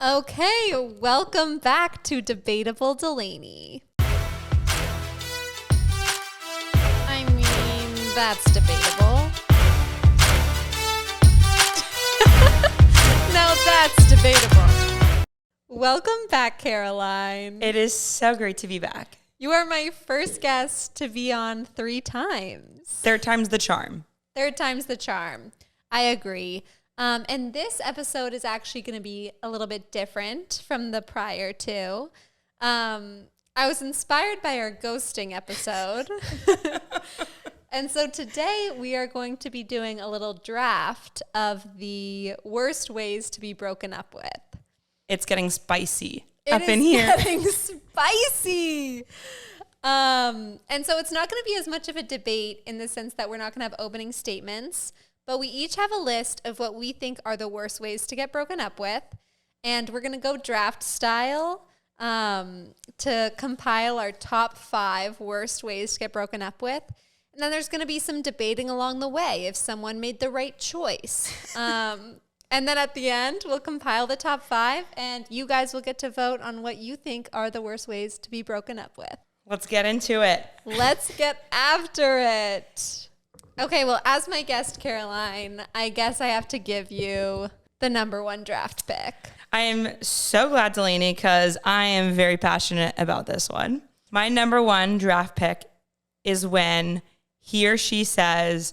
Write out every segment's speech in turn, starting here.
Okay, welcome back to Debatable Delaney. I mean, that's debatable. Now that's debatable. Welcome back, Caroline. It is so great to be back. You are my first guest to be on 3 times. Third time's the charm. Third time's the charm. I agree. And this episode is actually going to be a little bit different from the prior two. I was inspired by our ghosting episode. And so today we are going to be doing a little draft of the worst ways to be broken up with. It's getting spicy up in here. It's getting spicy. And so it's not going to be as much of a debate in the sense that we're not going to have opening statements. But we each have a list of what we think are the worst ways to get broken up with. And we're going to go draft style to compile our top 5 worst ways to get broken up with. And then there's going to be some debating along the way if someone made the right choice. And then at the end, we'll compile the top 5. And you guys will get to vote on what you think are the worst ways to be broken up with. Let's get into it. Let's get after it. Okay, well, as my guest, Caroline, I guess I have to give you the number 1 draft pick. I am so glad, Delaney, because I am very passionate about this one. My number 1 draft pick is when he or she says,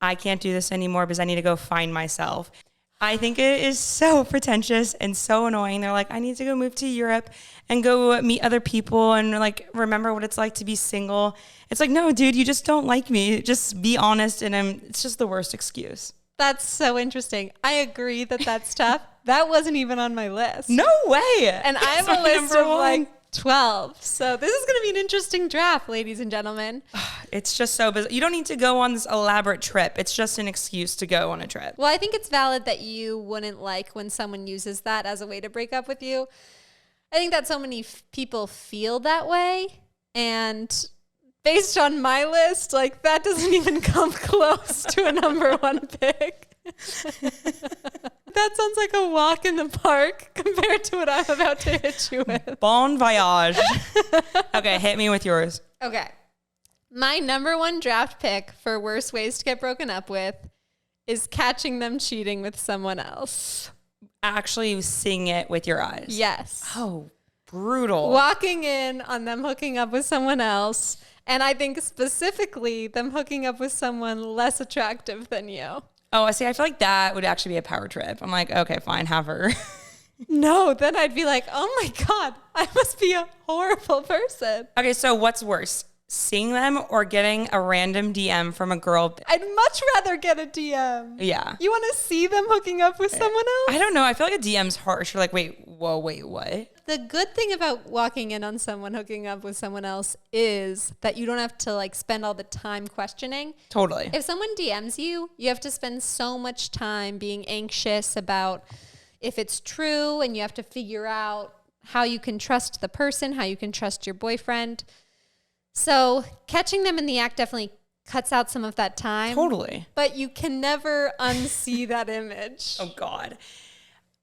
I can't do this anymore because I need to go find myself. I think it is so pretentious and so annoying. They're like, I need to go move to Europe and go meet other people and like remember what it's like to be single. It's like, no, dude, you just don't like me. Just be honest. And it's just the worst excuse. That's so interesting. I agree that that's tough. That wasn't even on my list. No way. And I have a list of like 12. So this is going to be an interesting draft, ladies and gentlemen. It's just so bizarre. You don't need to go on this elaborate trip. It's just an excuse to go on a trip. Well, I think it's valid that you wouldn't like when someone uses that as a way to break up with you. I think that so many people feel that way. And based on my list, like that doesn't even come close to a number 1 pick. That sounds like a walk in the park compared to what I'm about to hit you with. Bon voyage. Okay, hit me with yours. Okay. My number 1 draft pick for worst ways to get broken up with is catching them cheating with someone else. Actually seeing it with your eyes. Yes. Oh, brutal. Walking in on them hooking up with someone else. And I think specifically them hooking up with someone less attractive than you. Oh, I see. I feel like that would actually be a power trip. I'm like, okay, fine, have her. No, then I'd be like, oh my God, I must be a horrible person. Okay, so what's worse? Seeing them or getting a random DM from a girl? I'd much rather get a DM. Yeah. You want to see them hooking up with someone else? I don't know. I feel like a DM's harsh. You're like, wait, what? The good thing about walking in on someone hooking up with someone else is that you don't have to like spend all the time questioning. Totally. If someone DMs you, you have to spend so much time being anxious about if it's true, and you have to figure out how you can trust the person, how you can trust your boyfriend. So catching them in the act definitely cuts out some of that time. Totally. But you can never unsee that image. Oh, God.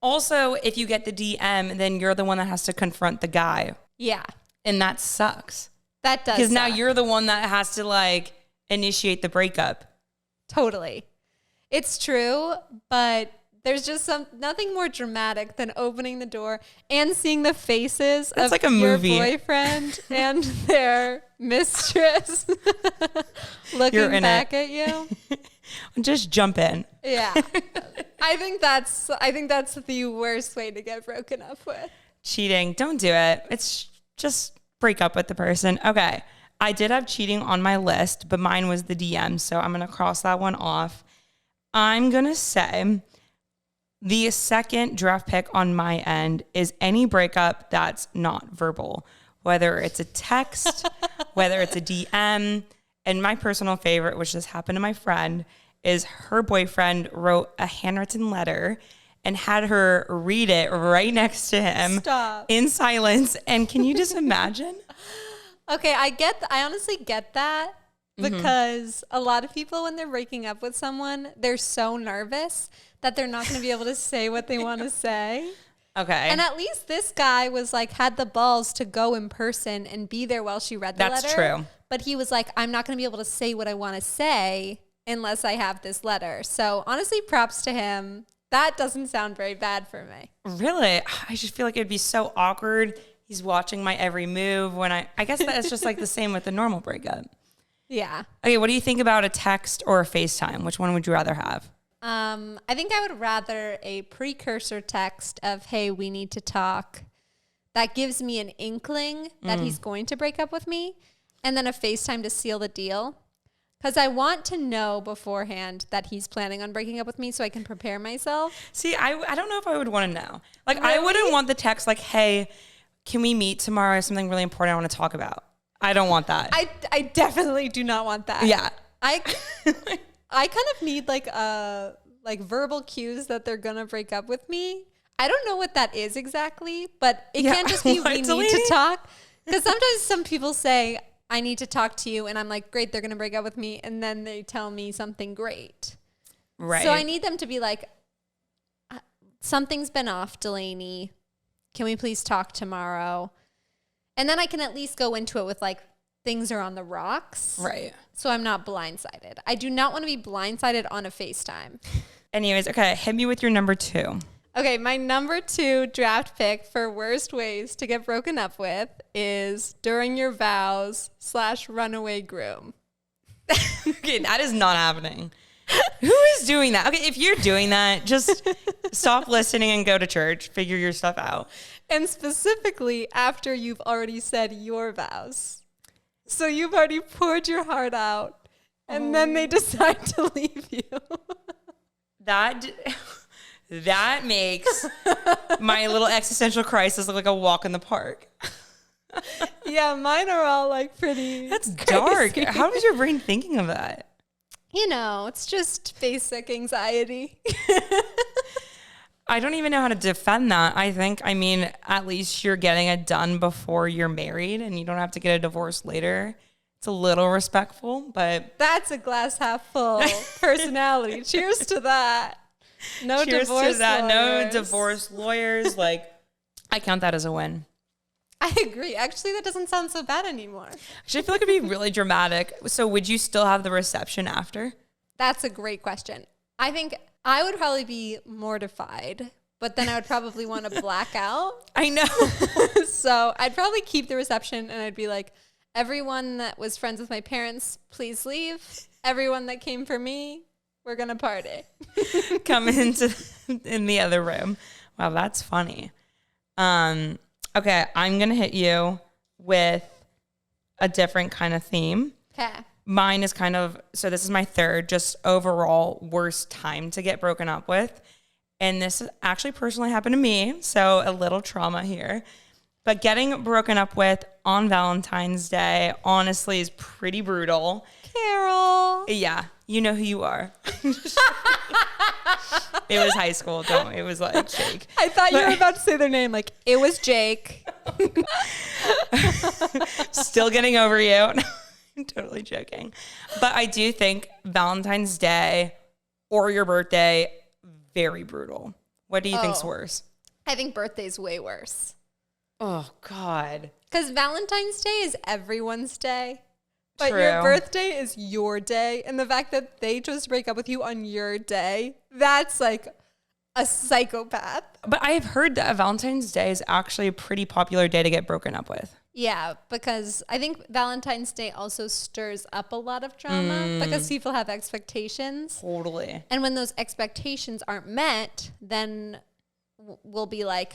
Also, if you get the DM, then you're the one that has to confront the guy. Yeah. And that sucks. That does. Because now you're the one that has to like initiate the breakup. Totally. It's true, but there's just nothing more dramatic than opening the door and seeing the faces of like a your movie. boyfriend and their mistress looking back at you. Just jump in. Yeah. I think that's the worst way to get broken up with. Cheating. Don't do it. It's just break up with the person. Okay. I did have cheating on my list, but mine was the DM. So I'm going to cross that one off. I'm going to say the second draft pick on my end is any breakup that's not verbal, whether it's a text, whether it's a DM. And my personal favorite, which just happened to my friend, is her boyfriend wrote a handwritten letter and had her read it right next to him. Stop. In silence. And can you just imagine? Okay, I honestly get that because a lot of people, when they're breaking up with someone, they're so nervous that they're not going to be able to say what they want to say. Okay. And at least this guy was like, had the balls to go in person and be there while she read the letter. That's true. But he was like, I'm not going to be able to say what I want to say unless I have this letter. So honestly, props to him. That doesn't sound very bad for me. Really? I just feel like it'd be so awkward. He's watching my every move when I guess that's just like the same with the normal breakup. Yeah. Okay, what do you think about a text or a FaceTime? Which one would you rather have? I think I would rather a precursor text of, hey, we need to talk. That gives me an inkling that he's going to break up with me. And then a FaceTime to seal the deal. Because I want to know beforehand that he's planning on breaking up with me so I can prepare myself. See, I don't know if I would want to know. Like, Really? I wouldn't want the text like, hey, can we meet tomorrow? Something really important I want to talk about. I don't want that. I definitely do not want that. Yeah. I kind of need like verbal cues that they're gonna break up with me. I don't know what that is exactly, but it can't just be we need to talk. Because sometimes some people say, I need to talk to you, and I'm like, great, they're gonna break up with me, and then they tell me something great. Right. So I need them to be like, something's been off, Delaney. Can we please talk tomorrow? And then I can at least go into it with like, things are on the rocks. Right. So I'm not blindsided. I do not want to be blindsided on a FaceTime. Anyways, okay, hit me with your number 2. Okay, my number 2 draft pick for worst ways to get broken up with is during your vows / runaway groom. Okay, that is not happening. Who is doing that? Okay, if you're doing that, just stop listening and go to church. Figure your stuff out. And specifically after you've already said your vows. So you've already poured your heart out, and then they decide to leave you. That makes my little existential crisis look like a walk in the park. Yeah, mine are all like pretty. That's dark. crazy. How is your brain thinking of that? You know, it's just basic anxiety. I don't even know how to defend that. I mean, at least you're getting it done before you're married and you don't have to get a divorce later. It's a little respectful, but That's a glass half full personality. Cheers to that. No cheers divorce to that. lawyers. No divorce lawyers. Like, I count that as a win. I agree. Actually, that doesn't sound so bad anymore. Actually, I feel like it'd be really dramatic. So would you still have the reception after? That's a great question. I think I would probably be mortified, but then I would probably want to black out. I know. So I'd probably keep the reception, and I'd be like, everyone that was friends with my parents, please leave. Everyone that came for me, we're going to party. Come in the other room. Wow, that's funny. Okay, I'm going to hit you with a different kind of theme. Okay. Mine is so this is my third, just overall worst time to get broken up with. And this actually personally happened to me, so a little trauma here. But getting broken up with on Valentine's Day, honestly, is pretty brutal. Carol. Yeah, you know who you are. It was high school. It was like Jake. I thought you were about to say their name. Like, it was Jake. Still getting over you. I'm totally joking. But I do think Valentine's Day or your birthday, very brutal. What do you think's worse? I think birthday's way worse. Oh, God. Because Valentine's Day is everyone's day. But True. your birthday is your day. And the fact that they chose to break up with you on your day, that's like a psychopath. But I've heard that Valentine's Day is actually a pretty popular day to get broken up with. Yeah, because I think Valentine's Day also stirs up a lot of drama because people have expectations. Totally. And when those expectations aren't met, then we'll be like,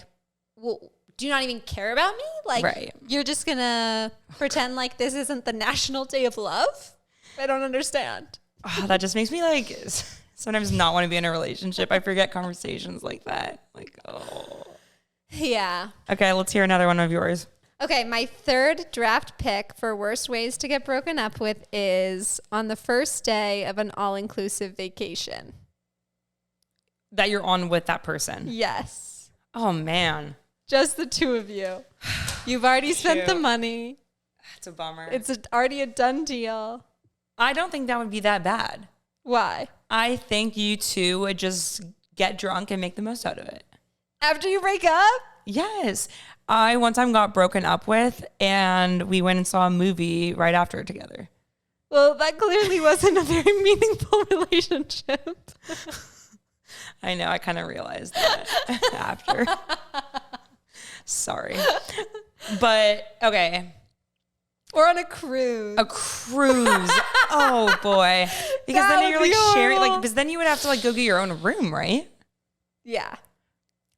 well, do you not even care about me? Like, right. You're just going to pretend like this isn't the National Day of Love? I don't understand. Oh, that just makes me like sometimes not want to be in a relationship. I forget conversations like that. Like, oh. Yeah. Okay, let's hear another one of yours. Okay, my third draft pick for worst ways to get broken up with is on the first day of an all-inclusive vacation. That you're on with that person. Yes. Oh, man. Just the two of you. You've already spent the money. That's a bummer. It's already a done deal. I don't think that would be that bad. Why? I think you two would just get drunk and make the most out of it. After you break up? Yes. I one time got broken up with and we went and saw a movie right after together. Well, that clearly wasn't a very meaningful relationship. I know. I kind of realized that after. Sorry. But okay. Or on a cruise. A cruise. Oh boy. Because That then you're would like be sharing, like, horrible. because then you would have to like go get your own room, right? Yeah.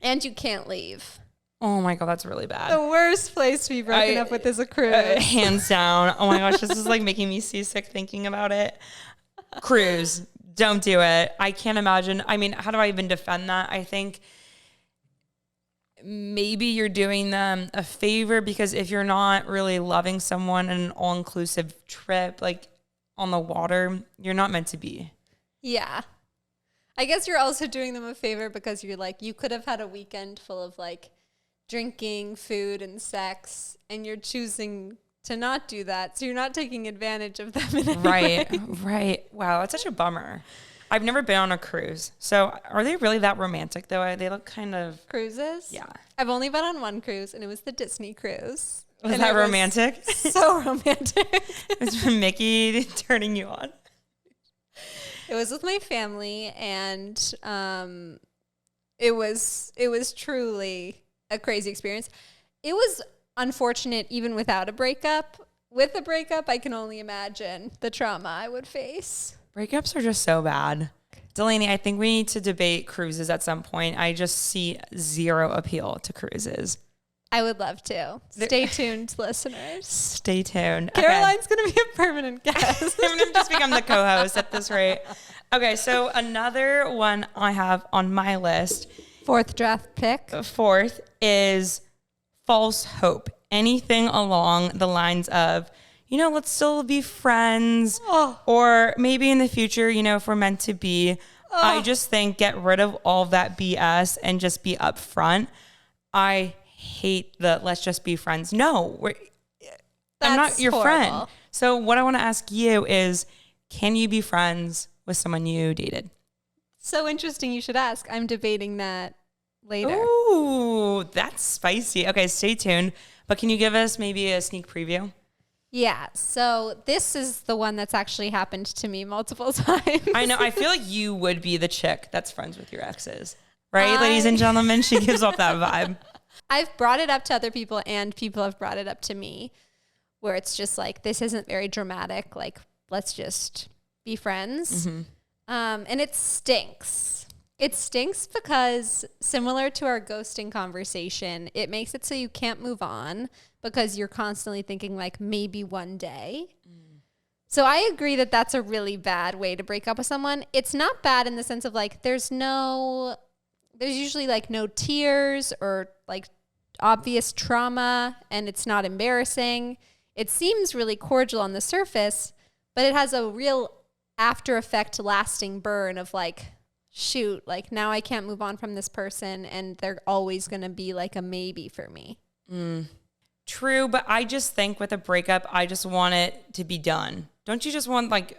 And you can't leave. Oh my God, that's really bad. The worst place to be broken up with is a cruise. Hands down. Oh my gosh, this is like making me seasick thinking about it. Cruise. Don't do it. I can't imagine. I mean, how do I even defend that? I think maybe you're doing them a favor because if you're not really loving someone in an all-inclusive trip, like on the water, you're not meant to be. Yeah. I guess you're also doing them a favor because you're like, you could have had a weekend full of like drinking, food, and sex, and you're choosing to not do that. So you're not taking advantage of them in any way. Right. Wow, that's such a bummer. I've never been on a cruise. So are they really that romantic though? They look kind of... Cruises? Yeah. I've only been on one cruise, and it was the Disney cruise. Was And that it was romantic? So romantic. It's Mickey turning you on. It was with my family, and it was truly a crazy experience. It was unfortunate even without a breakup. With a breakup, I can only imagine the trauma I would face. Breakups are just so bad. Delaney, I think we need to debate cruises at some point. I just see zero appeal to cruises. I would love to. Stay tuned, listeners. Stay tuned. Caroline's going to be a permanent guest. I'm going to just become the co-host at this rate. Okay, so another one I have on my list, Fourth draft pick. fourth, is false hope. Anything along the lines of, let's still be friends. Oh. Or maybe in the future, if we're meant to be. I just think get rid of all of that BS and just be upfront. I hate the let's just be friends. No, I'm not your friend. horrible. So what I want to ask you is, can you be friends with someone you dated? So interesting you should ask. I'm debating that later. Ooh, that's spicy. Okay, stay tuned. But can you give us maybe a sneak preview? Yeah, so this is the one that's actually happened to me multiple times. I know. I feel like you would be the chick that's friends with your exes. Right, ladies and gentlemen? She gives off that vibe. I've brought it up to other people, and people have brought it up to me, where it's just like, this isn't very dramatic. Like, let's just be friends. Mm-hmm. And it stinks. It stinks because, similar to our ghosting conversation, it makes it so you can't move on because you're constantly thinking like, maybe one day. So I agree that that's a really bad way to break up with someone. It's not bad in the sense of like, there's usually like no tears or like obvious trauma, and it's not embarrassing. It seems really cordial on the surface, but it has a real after effect lasting burn of like, shoot, like now I can't move on from this person, and they're always going to be like a maybe for me. True, but I just think with a breakup, I just want it to be done. Don't you just want like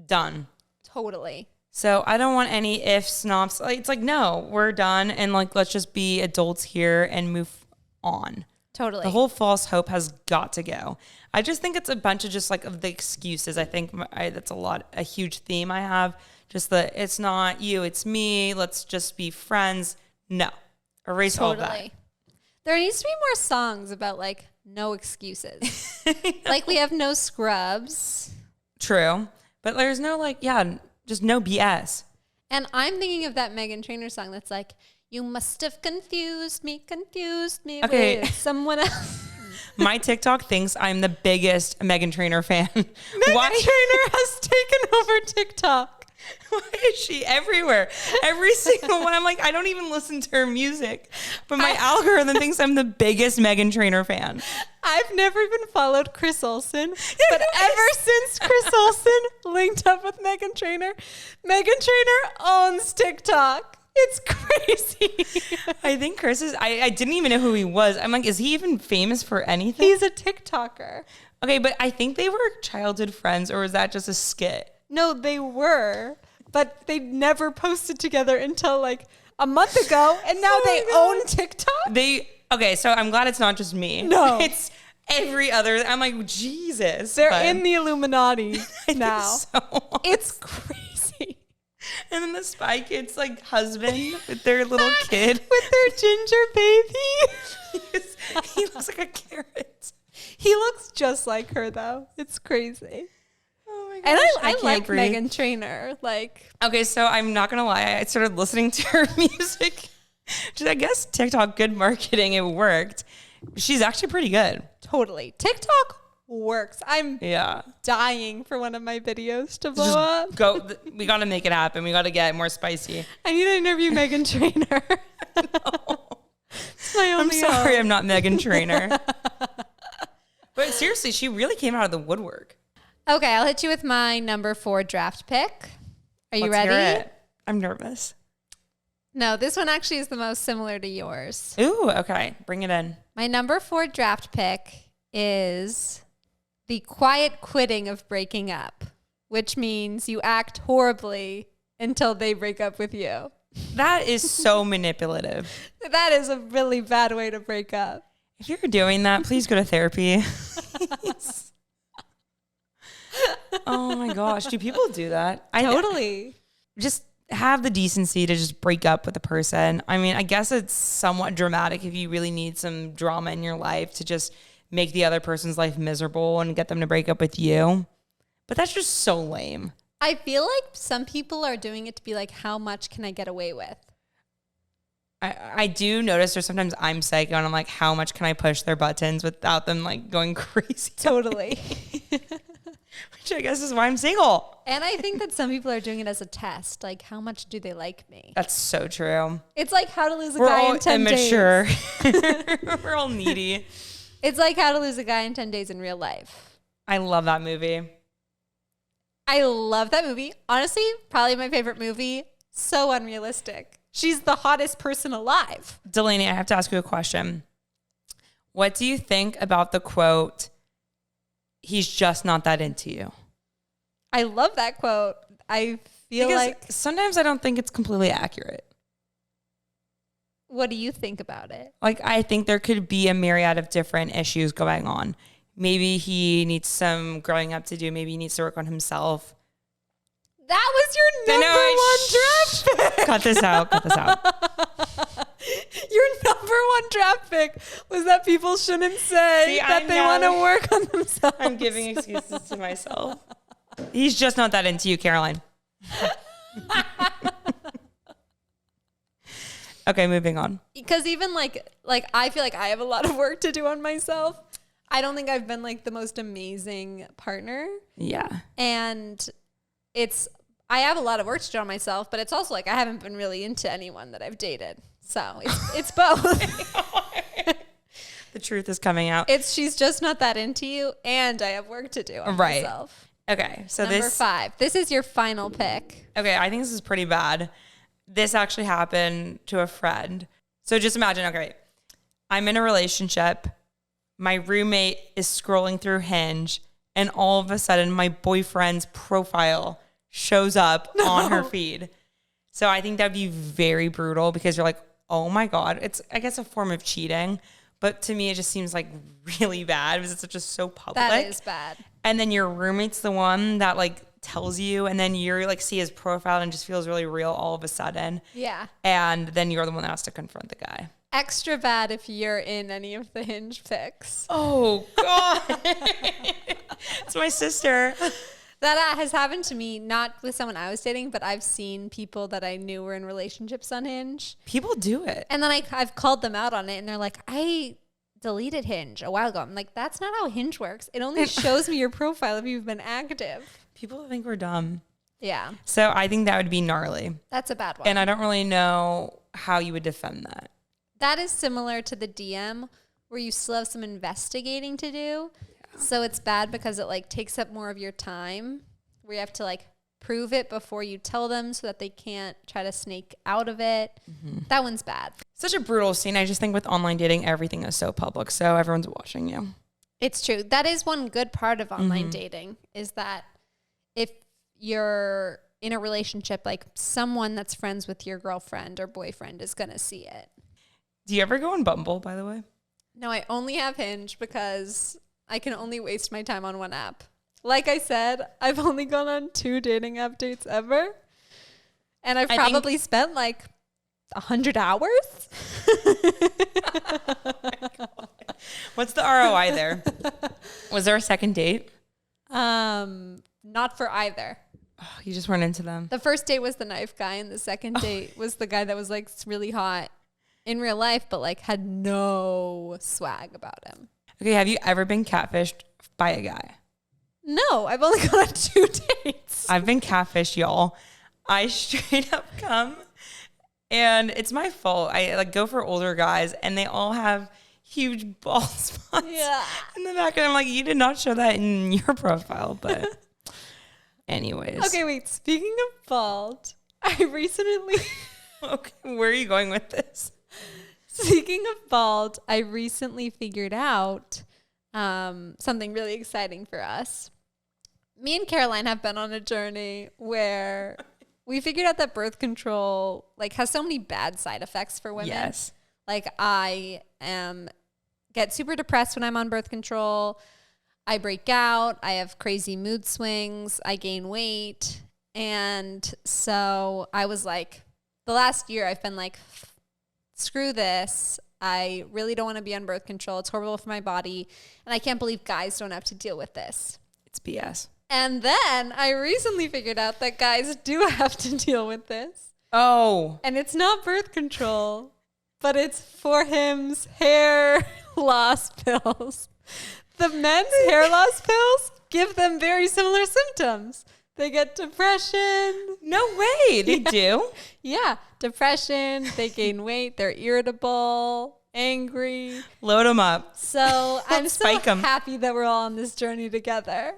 done? Totally. So I don't want any ifs, nops. Like, it's like, no, we're done. And like, let's just be adults here and move on. Totally. The whole false hope has got to go. I just think it's a bunch of just like of the excuses. I think that's a huge theme I have. Just that it's not you, it's me. Let's just be friends. No, erase all of that. There needs to be more songs about like no excuses. Like we have no scrubs. True. But there's no like, just no BS. And I'm thinking of that Meghan Trainor song that's like, you must have confused me with someone else. My TikTok thinks I'm the biggest Meghan Trainor fan. Meghan Trainor has taken over TikTok. Why is she everywhere? Every single one. I'm like, I don't even listen to her music, but my algorithm thinks I'm the biggest Meghan Trainor fan. I've never even followed Chris Olsen, but ever since Chris Olsen linked up with Meghan Trainor owns TikTok. It's crazy. I think Chris is, I didn't even know who he was. I'm like, is he even famous for anything? He's a TikToker. Okay, but I think they were childhood friends, or was that just a skit? No, they were, but they never posted together until like a month ago, and now they own TikTok. Okay, so I'm glad it's not just me. No. It's every other. I'm like, Jesus. They're in the Illuminati now. So it's crazy. And then the Spy Kids like husband with their little kid. With their ginger baby. He looks like a carrot. He looks just like her though. It's crazy. Oh my gosh. And I like breathe. Meghan Trainor. Like, okay, so I'm not gonna lie, I started listening to her music. I guess TikTok, good marketing, it worked. She's actually pretty good. totally. TikTok works. I'm Yeah. dying for one of my videos to blow up. We gotta make it happen. We gotta get more spicy. I need to interview Meghan Trainor. It's my I'm only sorry, hope. I'm not Meghan Trainor. But seriously, she really came out of the woodwork. Okay, I'll hit you with my number 4 draft pick. Are you Let's hear ready? it. I'm nervous. No, this one actually is the most similar to yours. Ooh, okay. Bring it in. My number 4 draft pick is the quiet quitting of breaking up, which means you act horribly until they break up with you. That is so manipulative. That is a really bad way to break up. If you're doing that, please go to therapy. Oh my gosh. Do people do that? Totally. Just have the decency to just break up with a person. I mean, I guess it's somewhat dramatic if you really need some drama in your life to just make the other person's life miserable and get them to break up with you. But that's just so lame. I feel like some people are doing it to be like, how much can I get away with? I do notice there's sometimes I'm psycho and I'm like, how much can I push their buttons without them like going crazy? Totally. Which I guess is why I'm single. And I think that some people are doing it as a test. Like, how much do they like me? That's so true. It's like how to lose a We're guy all in 10 immature. days. We're all needy. It's like how to lose a guy in 10 days in real life. I love that movie. I love that movie. Honestly, probably my favorite movie. So unrealistic. She's the hottest person alive. Delaney, I have to ask you a question. What do you think about the quote, he's just not that into you? I love that quote. I feel Because like... sometimes I don't think it's completely accurate. What do you think about it? Like, I think there could be a myriad of different issues going on. Maybe he needs some growing up to do. Maybe he needs to work on himself. That was your number 1 draft pick. Cut this out. Cut this out. Your number 1 draft pick was that people shouldn't say that they want to work on themselves. I'm giving excuses to myself. He's just not that into you, Caroline. Okay, moving on. Because even like I feel like I have a lot of work to do on myself. I don't think I've been like the most amazing partner. Yeah. And I have a lot of work to do on myself, but it's also like I haven't been really into anyone that I've dated. So it's both. The truth is coming out. She's just not that into you, and I have work to do on myself. Okay, so Number 5. This is your final pick. Okay, I think this is pretty bad. This actually happened to a friend. So just imagine, okay, I'm in a relationship. My roommate is scrolling through Hinge, and all of a sudden my boyfriend's profile shows up on her feed. So I think that'd be very brutal because you're like, oh my God. It's, I guess, a form of cheating. But to me, it just seems like really bad because it's just so public. That is bad. And then your roommate's the one that like tells you, and then you're like see his profile and just feels really real all of a sudden. Yeah. And then you're the one that has to confront the guy. Extra bad if you're in any of the Hinge pics. Oh God. It's my sister. That has happened to me, not with someone I was dating, but I've seen people that I knew were in relationships on Hinge. People do it. And then I've called them out on it, and they're like, I deleted Hinge a while ago. I'm like, that's not how Hinge works. It only shows me your profile if you've been active. People think we're dumb. Yeah. So I think that would be gnarly. That's a bad one. And I don't really know how you would defend that. That is similar to the DM where you still have some investigating to do. Yeah. So it's bad because it like takes up more of your time where you have to like prove it before you tell them so that they can't try to snake out of it. Mm-hmm. That one's bad. Such a brutal scene. I just think with online dating, everything is so public. So everyone's watching you. It's true. That is one good part of online dating is that if you're in a relationship, like someone that's friends with your girlfriend or boyfriend is going to see it. Do you ever go on Bumble, by the way? No, I only have Hinge because I can only waste my time on one app. Like I said, I've only gone on 2 dating app dates ever. And I've probably spent like 100 hours. What's the ROI there? Was there a second date? Not for either. Oh, you just weren't into them. The first date was the knife guy, and the second date was the guy that was like really hot in real life, but like had no swag about him. Okay, have you ever been catfished by a guy? No, I've only gone on 2 dates. I've been catfished, y'all. I straight up come, and it's my fault. I like go for older guys, and they all have huge bald spots in the back, and I'm like, you did not show that in your profile, but anyways. Okay, wait. Speaking of bald, I recently. Okay, where are you going with this? Speaking of bald, I recently figured out something really exciting for us. Me and Caroline have been on a journey where we figured out that birth control like has so many bad side effects for women. Yes. Like I get super depressed when I'm on birth control. I break out. I have crazy mood swings. I gain weight. And so I was like, the last year I've been like, screw this. I really don't want to be on birth control. It's horrible for my body. And I can't believe guys don't have to deal with this. It's BS. And then I recently figured out that guys do have to deal with this. Oh. And it's not birth control, but it's for him's hair loss pills. The men's hair loss pills give them very similar symptoms. They get depression. No way. They do? Yeah. Depression. They gain weight. They're irritable, angry. Load them up. So I'm so happy that we're all on this journey together.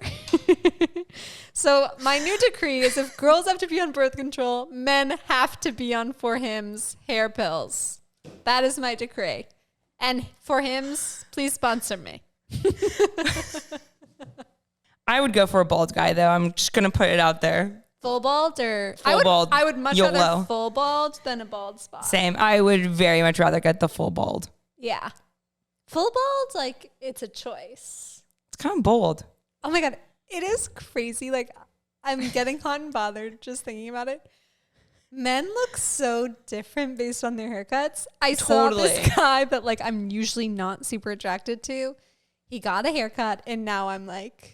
So my new decree is if girls have to be on birth control, men have to be on For Him's hair pills. That is my decree. And For Him's, please sponsor me. I would go for a bald guy, though. I'm just going to put it out there. Full bald or? Full bald. I would much rather full bald than a bald spot. Same. I would very much rather get the full bald. Yeah. Full bald, like, it's a choice. It's kind of bold. Oh, my God. It is crazy. Like, I'm getting hot and bothered just thinking about it. Men look so different based on their haircuts. I saw this guy that, like, I'm usually not super attracted to. He got a haircut, and now I'm like...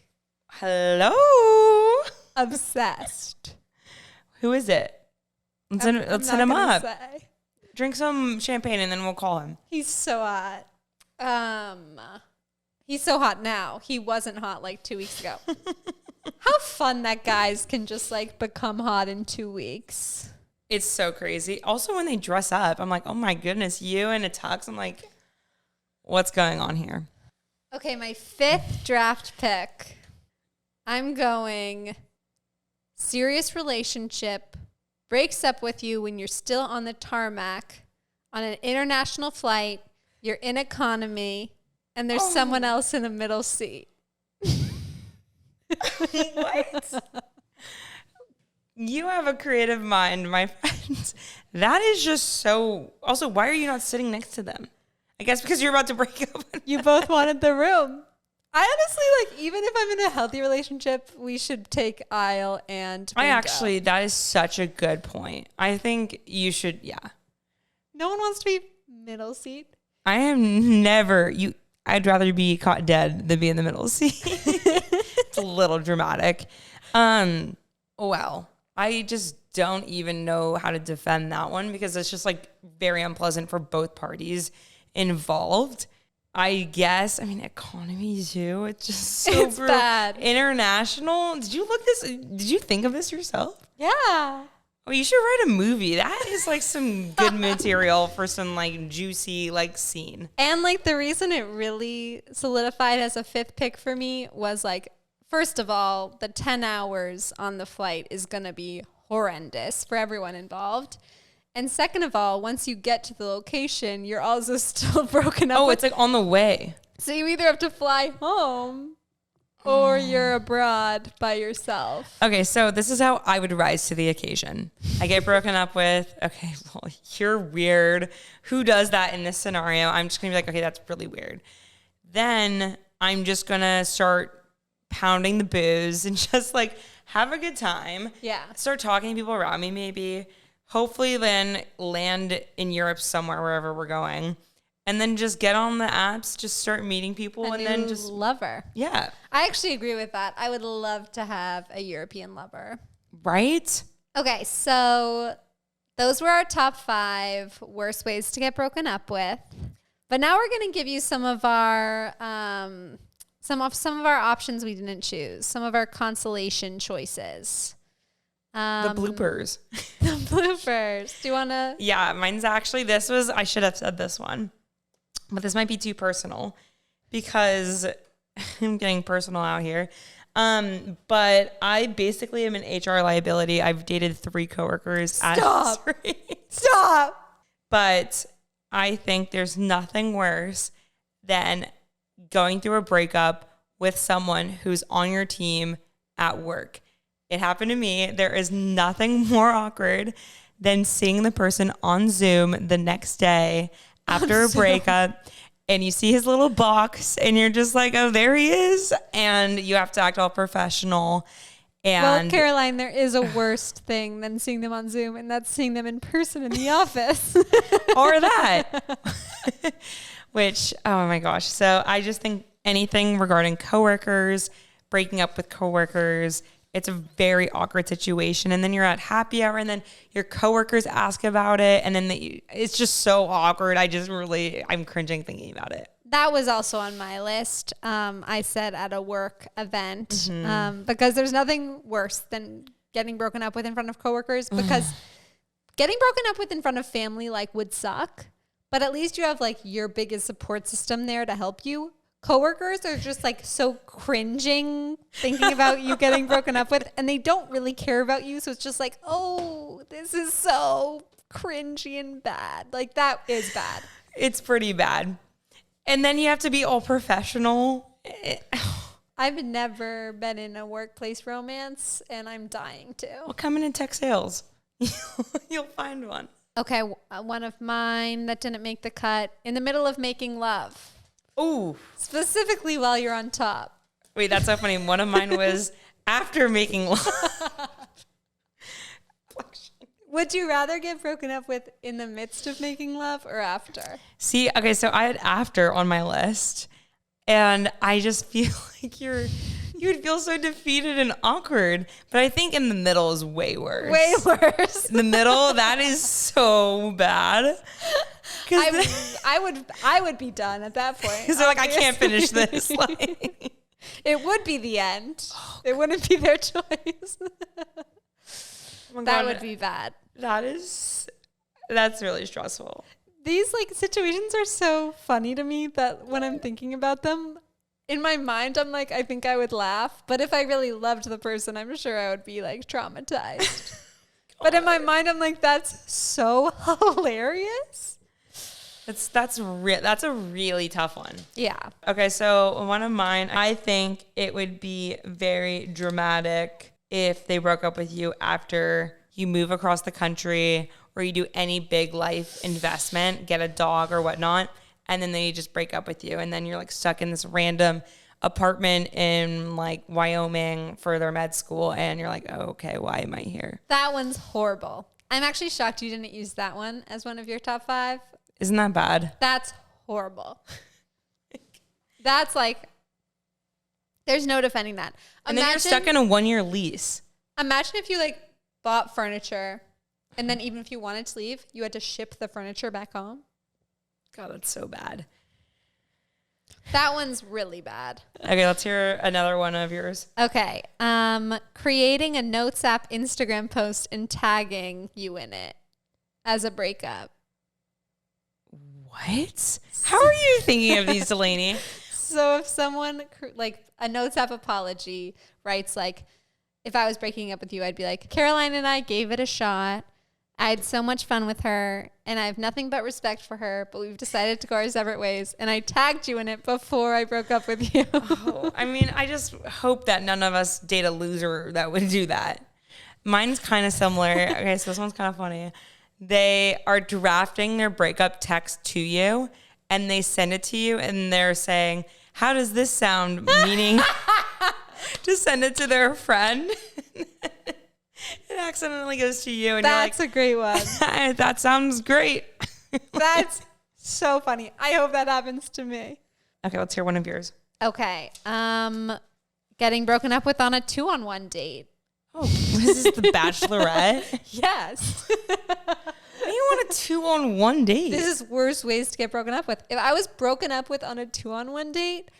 Hello? Obsessed. Who is it? Let's hit him up. Say. Drink some champagne and then we'll call him. He's so hot. He's so hot now. He wasn't hot like 2 weeks ago. How fun that guys can just like become hot in 2 weeks. It's so crazy. Also, when they dress up, I'm like, oh my goodness, you in a tux. I'm like, what's going on here? Okay, my 5th draft pick. I'm going serious relationship, breaks up with you when you're still on the tarmac on an international flight, you're in economy, and there's someone else in the middle seat. What? You have a creative mind, my friend. That is just so... Also, why are you not sitting next to them? I guess because you're about to break up. You both wanted the room. I honestly, like, even if I'm in a healthy relationship, we should take aisle and bingo. That is such a good point. I think you should, yeah. No one wants to be middle seat. I am never, I'd rather be caught dead than be in the middle seat. It's a little dramatic. Well, I just don't even know how to defend that one because it's just like very unpleasant for both parties involved. I guess, I mean, economy too. It's just so it's bad. International. Did you think of this yourself? Yeah. Oh, you should write a movie. That is like some good material for some like juicy like scene. And like the reason it really solidified as a 5th pick for me was like, first of all, the 10 hours on the flight is going to be horrendous for everyone involved. And second of all, once you get to the location, you're also still broken up. Oh, it's like on the way. So you either have to fly home or you're abroad by yourself. Okay, so this is how I would rise to the occasion. I get broken up with. Okay, well, you're weird. Who does that in this scenario? I'm just going to be like, okay, that's really weird. Then I'm just going to start pounding the booze and just like have a good time. Yeah. Start talking to people around me maybe. Hopefully then land in Europe somewhere, wherever we're going. And then just get on the apps, just start meeting people, and then just lover. Yeah. I actually agree with that. I would love to have a European lover. Right? Okay, so those were our top 5 worst ways to get broken up with. But now we're going to give you some of our some of our options we didn't choose, some of our consolation choices. The bloopers. The bloopers. Do you want to? Yeah, mine's actually, I should have said this one. But this might be too personal because I'm getting personal out here. But I basically am an HR liability. I've dated 3 coworkers. Stop. Stop. But I think there's nothing worse than going through a breakup with someone who's on your team at work. It happened to me. There is nothing more awkward than seeing the person on Zoom the next day after a breakup, and you see his little box and you're just like, oh, there he is. And you have to act all professional. And well, Caroline, there is a worse thing than seeing them on Zoom, and that's seeing them in person in the office. Or that. Which, oh my gosh. So I just think anything regarding coworkers, breaking up with coworkers, it's a very awkward situation. And then you're at happy hour and then your coworkers ask about it. And then it's just so awkward. I'm cringing thinking about it. That was also on my list. I said at a work event, because there's nothing worse than getting broken up with in front of coworkers, because getting broken up with in front of family would suck, but at least you have your biggest support system there to help you. Coworkers are just so cringing thinking about you getting broken up with, and they don't really care about you. So it's just oh, this is so cringy and bad. That is bad. It's pretty bad. And then you have to be all professional. I've never been in a workplace romance, and I'm dying to. Well, come in and tech sales. You'll find one. Okay, one of mine that didn't make the cut. In the middle of making love. Ooh. Specifically while you're on top. Wait, that's so funny. One of mine was after making love. Would you rather get broken up with in the midst of making love or after? See, okay, so I had after on my list, and I just feel like you would feel so defeated and awkward. But I think in the middle is way worse. Way worse. In the middle, that is so bad. I would be done at that point. Because they're I can't finish this. It would be the end. It wouldn't be their choice. Oh that would be bad. That's really stressful. These situations are so funny to me that when I'm thinking about them, in my mind, I'm I think I would laugh. But if I really loved the person, I'm sure I would be traumatized. But in my mind, I'm that's so hilarious. That's a really tough one. Yeah. Okay, so one of mine, I think it would be very dramatic if they broke up with you after you move across the country or you do any big life investment, get a dog or whatnot, and then they just break up with you. And then you're stuck in this random apartment in Wyoming for their med school. And you're oh, okay, why am I here? That one's horrible. I'm actually shocked you didn't use that one as one of your top 5. Isn't that bad? That's horrible. That's there's no defending that. And then you're stuck in a 1-year lease. Imagine if you bought furniture and then even if you wanted to leave, you had to ship the furniture back home. God, that's so bad. That one's really bad. Okay, let's hear another one of yours. Okay. Creating a Notes app Instagram post and tagging you in it as a breakup. What? How are you thinking of these, Delaney? So if someone a Notes app apology writes if I was breaking up with you, I'd be Caroline and I gave it a shot I had so much fun with her, and I have nothing but respect for her, but we've decided to go our separate ways, and I tagged you in it before I broke up with you. Oh, I mean, I just hope that none of us date a loser that would do that. Mine's kind of similar. Okay, so this one's kind of funny. They are drafting their breakup text to you, and they send it to you, and they're saying, how does this sound? Meaning to send it to their friend. It accidentally goes to you, and That's you're a great one. like, that sounds great. That's so funny. I hope that happens to me. Okay, let's hear one of yours. Okay. Getting broken up with on a 2-on-1 date. Oh, this is the Bachelorette? Yes. You want a 2-on-1 date? This is worst ways to get broken up with. If I was broken up with on a 2-on-1 date,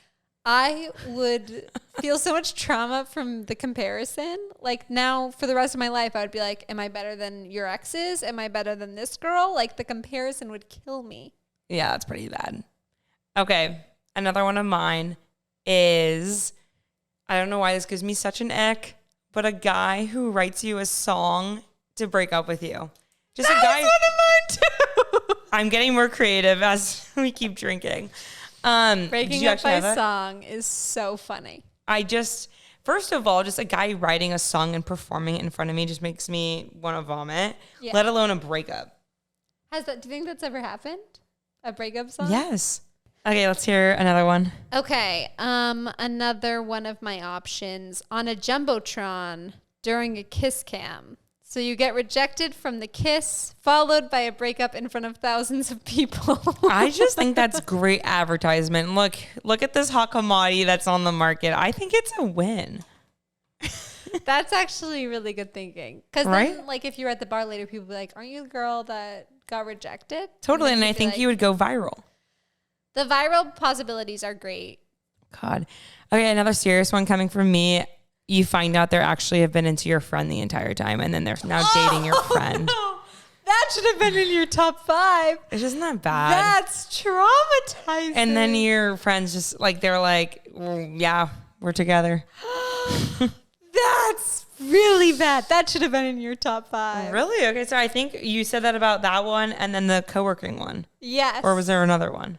I would feel so much trauma from the comparison. Like now for the rest of my life, I would be like, am I better than your exes? Am I better than this girl? Like the comparison would kill me. Yeah, that's pretty bad. Okay, another one of mine is, I don't know why this gives me such an ick, but a guy who writes you a song to break up with you. Just that a guy. was one of mine too. I'm getting more creative as we keep drinking. Breaking up by song is so funny. First of all, just a guy writing a song and performing it in front of me just makes me want to vomit, let alone a breakup. Do you think that's ever happened? A breakup song? Yes. Okay, let's hear another one. Okay, another one of my options on a Jumbotron during a kiss cam. So you get rejected from the kiss, followed by a breakup in front of thousands of people. I just think that's great advertisement. Look at this hot commodity that's on the market. I think it's a win. That's actually really good thinking. Because right? then, like, if you're at the bar later, people be like, aren't you the girl that got rejected? Totally, and I think you would go viral. The viral possibilities are great. God. Okay, another serious one coming from me. You find out they actually have been into your friend the entire time, and then they're now dating your friend. No. That should have been in your top 5. It's just not bad. That's traumatizing. And then your friends just like, they're like, well, yeah, we're together. That's really bad. That should have been in your top 5. Really? Okay, so I think you said that about that one and then the co-working one. Yes. Or was there another one?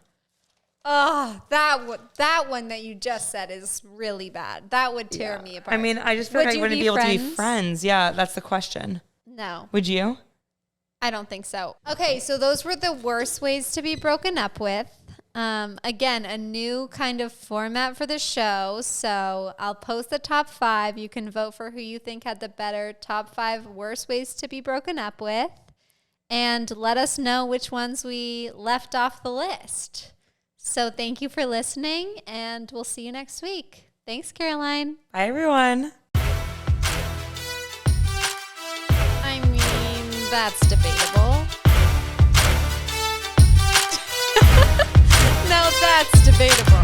Oh, that one that you just said is really bad. That would tear me apart. I mean, I just feel like I wouldn't be able to be friends. Yeah, that's the question. No. Would you? I don't think so. Okay, so those were the worst ways to be broken up with. Again, a new kind of format for the show. So I'll post the top 5. You can vote for who you think had the better top 5 worst ways to be broken up with. And let us know which ones we left off the list. So thank you for listening, and we'll see you next week. Thanks, Caroline. Bye, everyone. I mean, that's debatable. No, that's debatable.